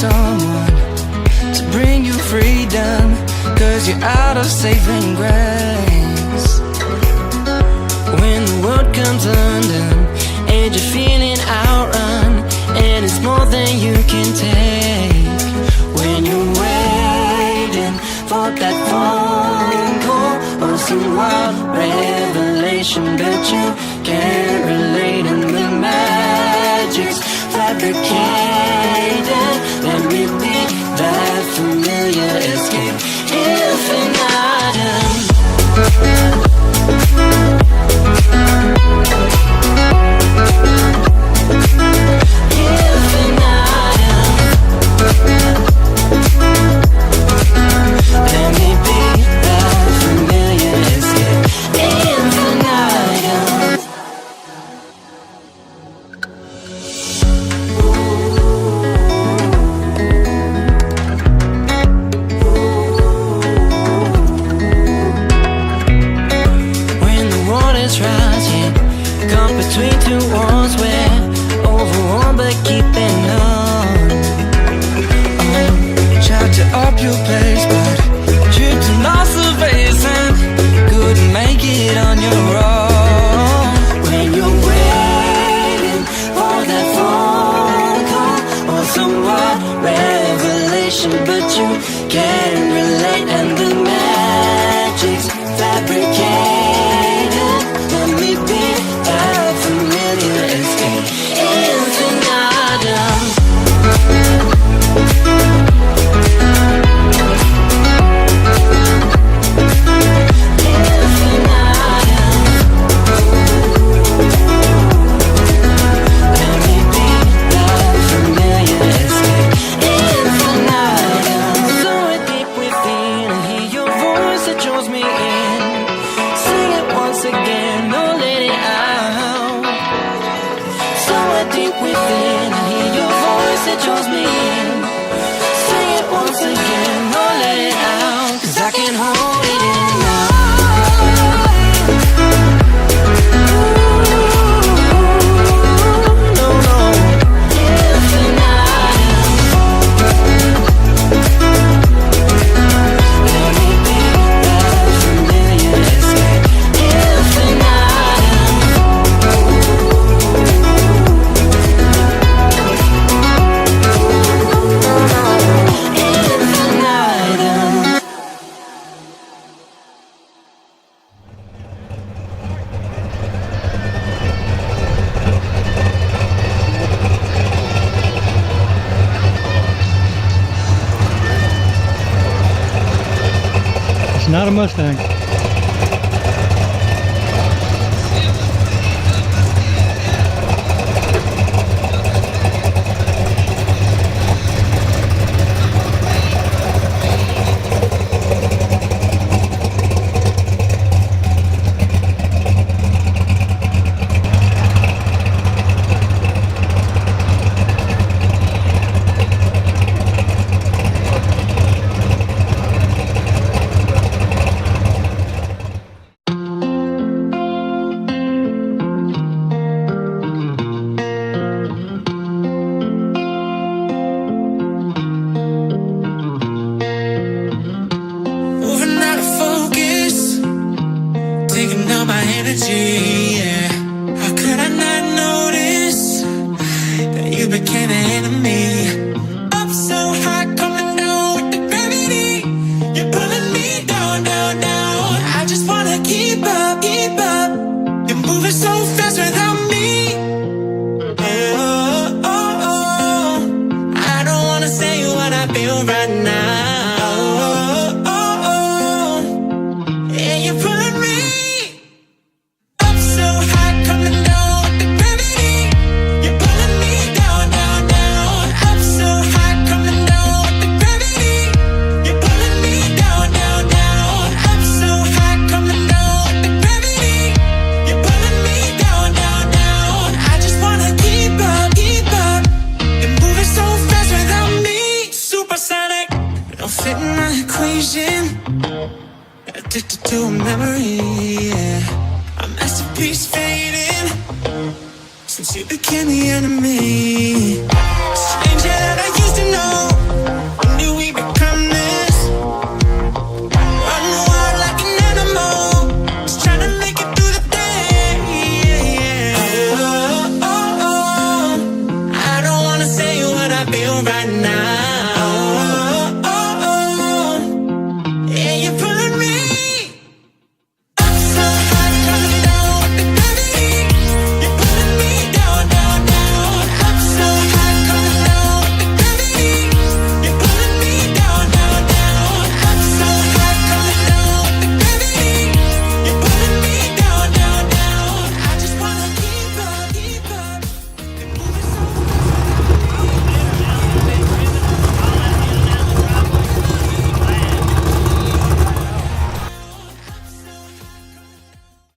someone to bring you freedom, 'cause you're out of saving grace. When the world comes undone and you're feeling outrun, and it's more than you can take. When you're waiting for that phone call or some wild revelation, but you can't relate, and the magic's fabricated. Let me be that familiar escape, infinitum. Between two walls, we're overwhelmed but keeping on. Tried to up your pace, but tripped and lost the face and couldn't make it on your own. When you're waiting for that phone call or some wild revelation, but you can't relate, and the magic's fabricated. Let me be that familiar escape, infinitum. Not a Mustang. the enemy. Up so high, coming down with the gravity. You're pulling me down, down, down. I just wanna keep up, keep up. You're moving so fast without me. Oh, oh, oh. I don't wanna say what I feel right now. Oh, oh, oh. Yeah, you're pulling me up so high, coming down with the gravity. You're pulling me down, down, down. Up so high, coming down with the gravity. You're pulling me down, down, down. Up so high, coming down with the gravity. You're pulling me down, down, down. I just wanna keep up, keep up. You're moving so fast without me. Supersonic, don't fit in my equation. Addicted to a memory, yeah. A masterpiece fading since you became the enemy. Stranger that I used to know. When did we become this? Run wild like an animal, just trying to make it through the day. Oh, oh, oh. I don't wanna say what I feel right now.